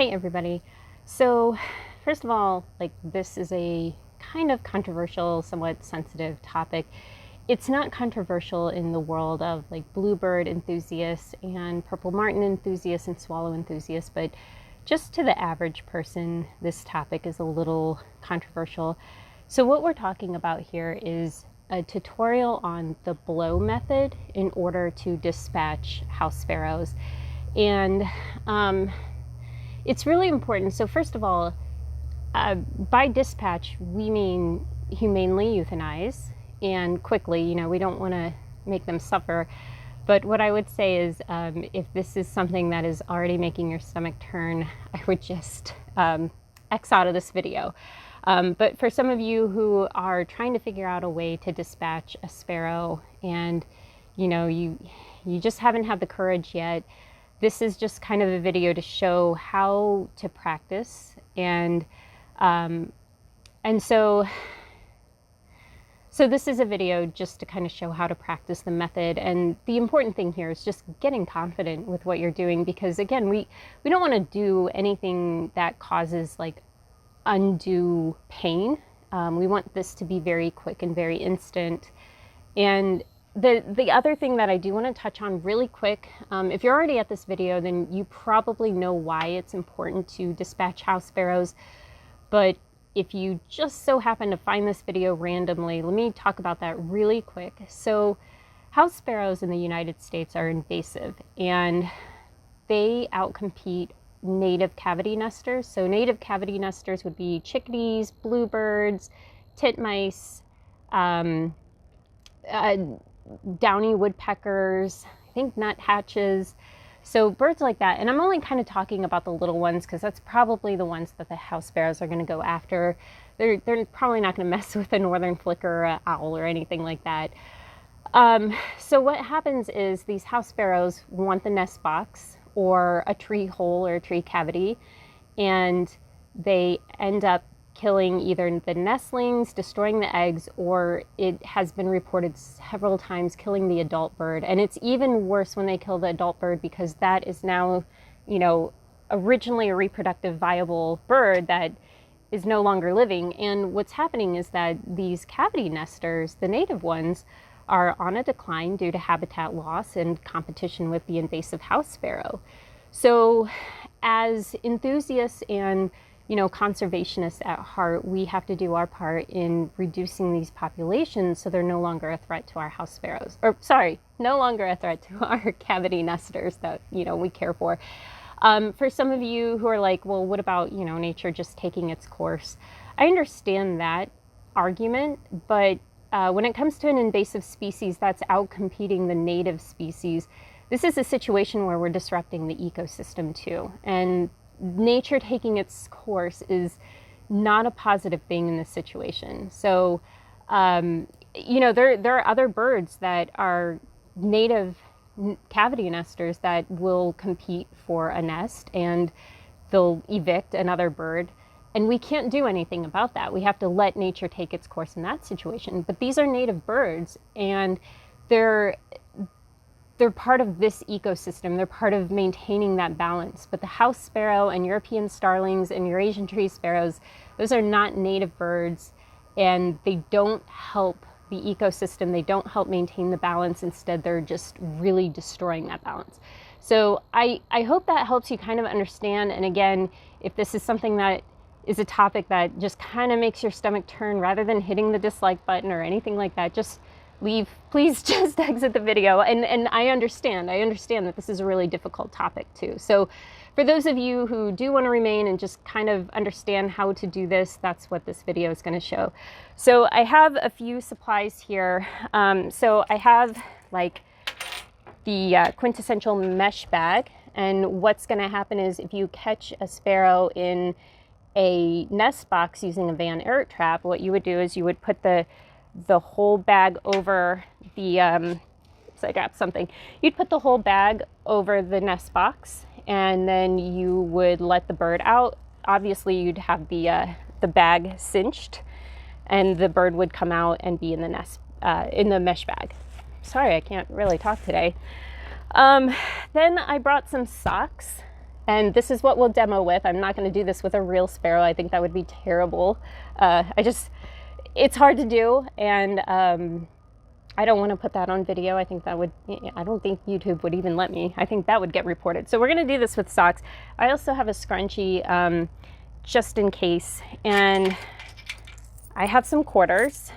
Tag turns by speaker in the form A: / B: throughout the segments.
A: Hey everybody. So first of all, this is a kind of controversial, somewhat sensitive topic. It's not controversial in the world of bluebird enthusiasts and purple martin enthusiasts and swallow enthusiasts, but just to the average person, this topic is a little controversial. So what we're talking about here is a tutorial on the blow method in order to dispatch house sparrows. And it's really important. So first of all, by dispatch, we mean humanely euthanize and quickly. We don't want to make them suffer. But what I would say is if this is something that is already making your stomach turn, I would just X out of this video. But for some of you who are trying to figure out a way to dispatch a sparrow and you just haven't had the courage yet, this is just kind of a video to show how to practice. And so this is a video just to kind of show how to practice the method. And the important thing here is just getting confident with what you're doing, because again, we don't want to do anything that causes undue pain. We want this to be very quick and very instant. And the other thing that I do want to touch on really quick, if you're already at this video, then you probably know why it's important to dispatch house sparrows. But if you just so happen to find this video randomly, let me talk about that really quick. So house sparrows in the United States are invasive, and they outcompete native cavity nesters. So native cavity nesters would be chickadees, bluebirds, titmice, downy woodpeckers, I think nuthatches. So birds like that. And I'm only kind of talking about the little ones because that's probably the ones that the house sparrows are going to go after. They're probably not going to mess with a northern flicker or an owl or anything like that. So what happens is these house sparrows want the nest box or a tree hole or a tree cavity, and they end up killing either the nestlings, destroying the eggs, or it has been reported several times killing the adult bird. And it's even worse when they kill the adult bird, because that is now, originally a reproductive viable bird that is no longer living. And what's happening is that these cavity nesters, the native ones, are on a decline due to habitat loss and competition with the invasive house sparrow. So as enthusiasts and conservationists at heart, we have to do our part in reducing these populations so they're no longer a threat to our house sparrows. Or sorry, no longer a threat to our cavity nesters that, we care for. For some of you who are like, well, what about, nature just taking its course? I understand that argument, but when it comes to an invasive species that's outcompeting the native species, this is a situation where we're disrupting the ecosystem too. And nature taking its course is not a positive thing in this situation. So, there are other birds that are native cavity nesters that will compete for a nest, and they'll evict another bird. And we can't do anything about that. We have to let nature take its course in that situation. But these are native birds, and they're part of this ecosystem. They're part of maintaining that balance. But the house sparrow and European starlings and Eurasian tree sparrows, those are not native birds, and they don't help the ecosystem. They don't help maintain the balance. Instead, they're just really destroying that balance. So I hope that helps you kind of understand. And again, if this is something that is a topic that just kind of makes your stomach turn, rather than hitting the dislike button or anything like that, just leave. Please just exit the video. And I understand that this is a really difficult topic too. So for those of you who do want to remain and just kind of understand how to do this, that's what this video is going to show. So I have a few supplies here. So I have the quintessential mesh bag. And what's going to happen is if you catch a sparrow in a nest box using a Van Aert trap, what you would do is you would put the whole bag over the, so I grabbed something. You'd put the whole bag over the nest box, and then you would let the bird out. Obviously, you'd have the bag cinched, and the bird would come out and be in the nest, in the mesh bag. Sorry, I can't really talk today. Then I brought some socks And this is what we'll demo with. I'm not going to do this with a real sparrow. I think that would be terrible. It's hard to do, and I don't want to put that on video. I think that would, I don't think YouTube would even let me. I think that would get reported. So we're going to do this with socks. I also have a scrunchie just in case, and I have some quarters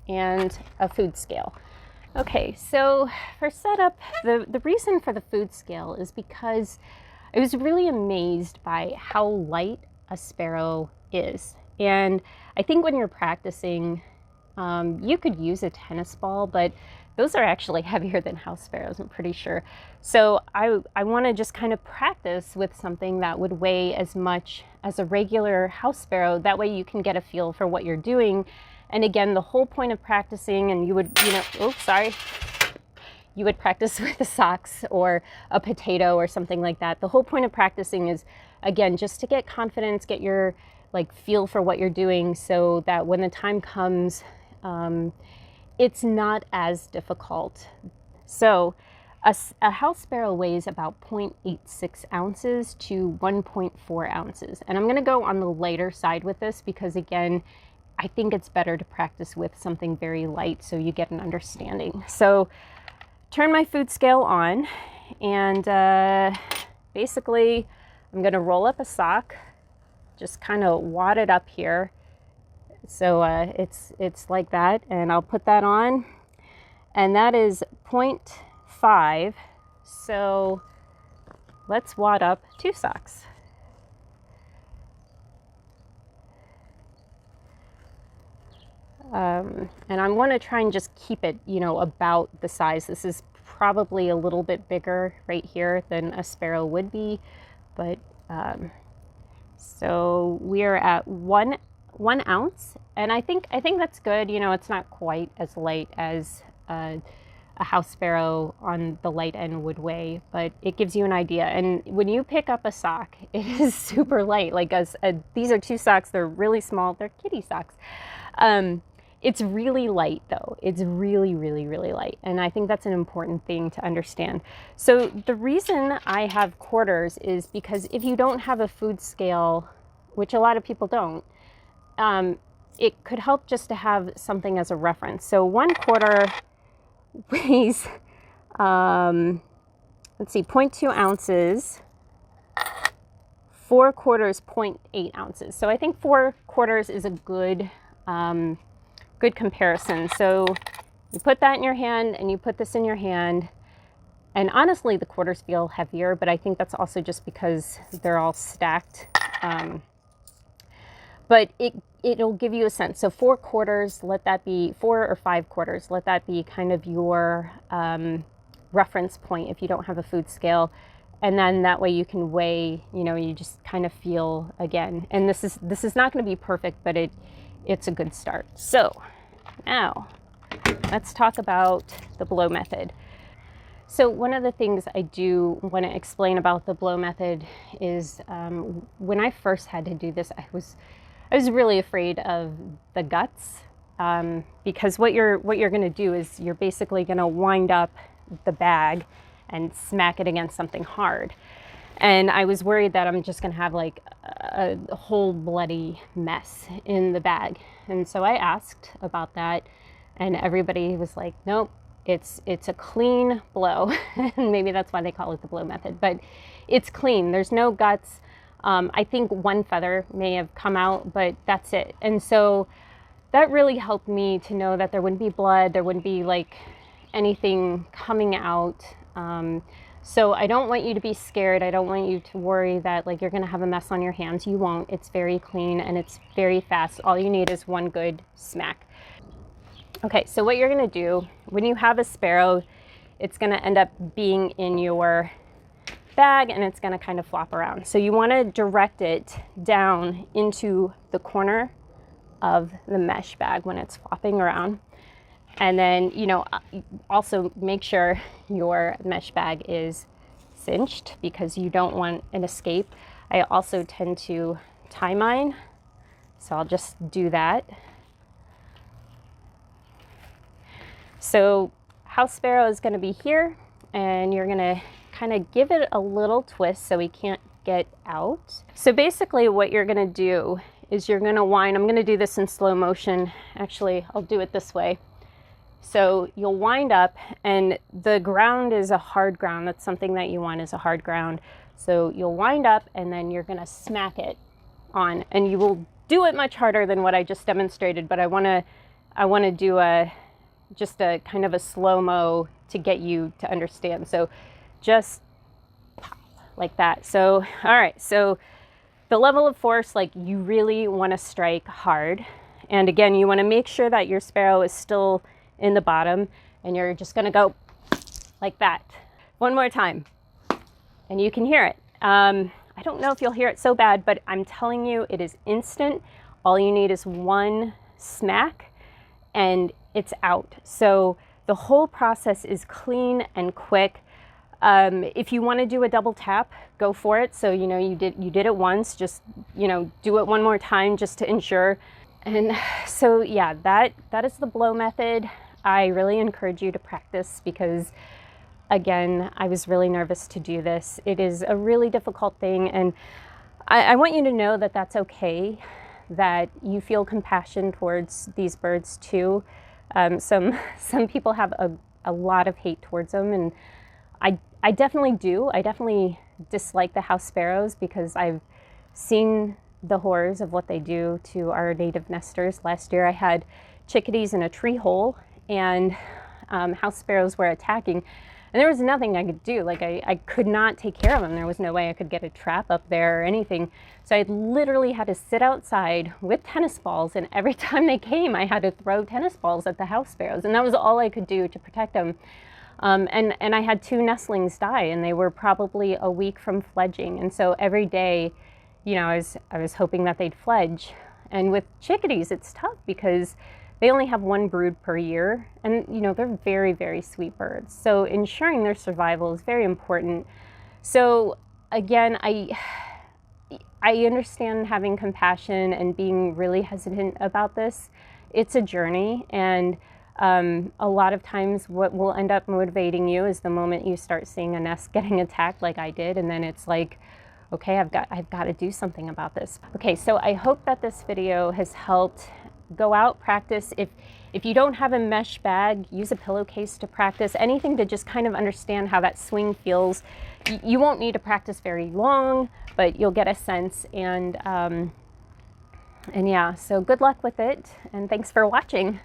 A: and a food scale. Okay, so for setup, the reason for the food scale is because I was really amazed by how light a sparrow is. And I think when you're practicing, you could use a tennis ball, but those are actually heavier than house sparrows, I'm pretty sure. So I want to just kind of practice with something that would weigh as much as a regular house sparrow. That way you can get a feel for what you're doing. And again, the whole point of practicing, and you would, you would practice with the socks or a potato or something like that. The whole point of practicing is, again, just to get confidence, get your feel for what you're doing, so that when the time comes, it's not as difficult. So a house sparrow weighs about 0.86 ounces to 1.4 ounces. And I'm going to go on the lighter side with this because, again, I think it's better to practice with something very light so you get an understanding. So turn my food scale on, and basically I'm going to roll up a sock, just kind of wad it up here. So it's like that, and I'll put that on, and that is 0.5. So let's wad up 2 socks. And I want to try and just keep it, about the size. This is probably a little bit bigger right here than a sparrow would be, but so we are at one ounce, and I think that's good. It's not quite as light as a house sparrow on the light end would weigh, but it gives you an idea. And when you pick up a sock, it is super light. Like these are 2 socks. They're really small. They're kitty socks. It's really light though. It's really, really, really light. And I think that's an important thing to understand. So the reason I have quarters is because if you don't have a food scale, which a lot of people don't, it could help just to have something as a reference. So 1 quarter weighs, let's see, 0.2 ounces. 4 quarters, 0.8 ounces. So I think 4 quarters is a good comparison. So you put that in your hand and you put this in your hand, and honestly the quarters feel heavier, but I think that's also just because they're all stacked. But it'll give you a sense. So 4 quarters, let that be 4 or 5 quarters. Let that be kind of your reference point if you don't have a food scale. And then that way you can weigh, you just kind of feel again. And this is not going to be perfect, but it's a good start. So now let's talk about the blow method. So one of the things I do want to explain about the blow method is when I first had to do this, I was really afraid of the guts, because what you're going to do is you're basically going to wind up the bag and smack it against something hard. And I was worried that I'm just going to have like a whole bloody mess in the bag. And so I asked about that, and everybody was like, nope, it's a clean blow. And maybe that's why they call it the blow method, but it's clean. There's no guts. I think 1 feather may have come out, but that's it. And so that really helped me to know that there wouldn't be blood, there wouldn't be like anything coming out. So I don't want you to be scared. I don't want you to worry that like you're going to have a mess on your hands. You won't. It's very clean and it's very fast. All you need is 1 good smack. Okay, so what you're going to do when you have a sparrow, it's going to end up being in your bag and it's going to kind of flop around. So you want to direct it down into the corner of the mesh bag when it's flopping around. And then, also make sure your mesh bag is cinched because you don't want an escape. I also tend to tie mine, so I'll just do that. So house sparrow is going to be here, and you're going to kind of give it a little twist so he can't get out. So basically what you're gonna do is you're gonna wind, I'm gonna do this in slow motion. Actually, I'll do it this way. So you'll wind up, and the ground is a hard ground. That's something that you want, is a hard ground. So you'll wind up and then you're gonna smack it on, and you will do it much harder than what I just demonstrated, but I wanna do just a kind of a slow-mo to get you to understand. So just pop like that. So, all right, so the level of force, like you really wanna strike hard. And again, you wanna make sure that your sparrow is still in the bottom, and you're just gonna go like that. One more time, and you can hear it. I don't know if you'll hear it so bad, but I'm telling you, it is instant. All you need is one smack and it's out. So the whole process is clean and quick. If you want to do a double tap, go for it. So, you know, you did it once, just, you know, do it one more time just to ensure. And so, yeah, that is the blow method. I really encourage you to practice because, again, I was really nervous to do this. It is a really difficult thing, and I want you to know that that's okay, that you feel compassion towards these birds too. Some people have a lot of hate towards them, and I definitely do. I definitely dislike the house sparrows because I've seen the horrors of what they do to our native nesters. Last year I had chickadees in a tree hole, and house sparrows were attacking, and there was nothing I could do. Like I could not take care of them. There was no way I could get a trap up there or anything. So I literally had to sit outside with tennis balls, and every time they came I had to throw tennis balls at the house sparrows, and that was all I could do to protect them. And I had 2 nestlings die, and they were probably a week from fledging. And so every day, you know, I was hoping that they'd fledge. And with chickadees, it's tough because they only have 1 brood per year, and you know, they're very, very sweet birds. So ensuring their survival is very important. So again, I understand having compassion and being really hesitant about this. It's a journey, and a lot of times what will end up motivating you is the moment you start seeing a nest getting attacked like I did, and then it's like, okay, I've got to do something about this. Okay, so I hope that this video has helped. Go out, practice. If you don't have a mesh bag, use a pillowcase to practice. Anything to just kind of understand how that swing feels. You won't need to practice very long, but you'll get a sense. And yeah, so good luck with it, and thanks for watching.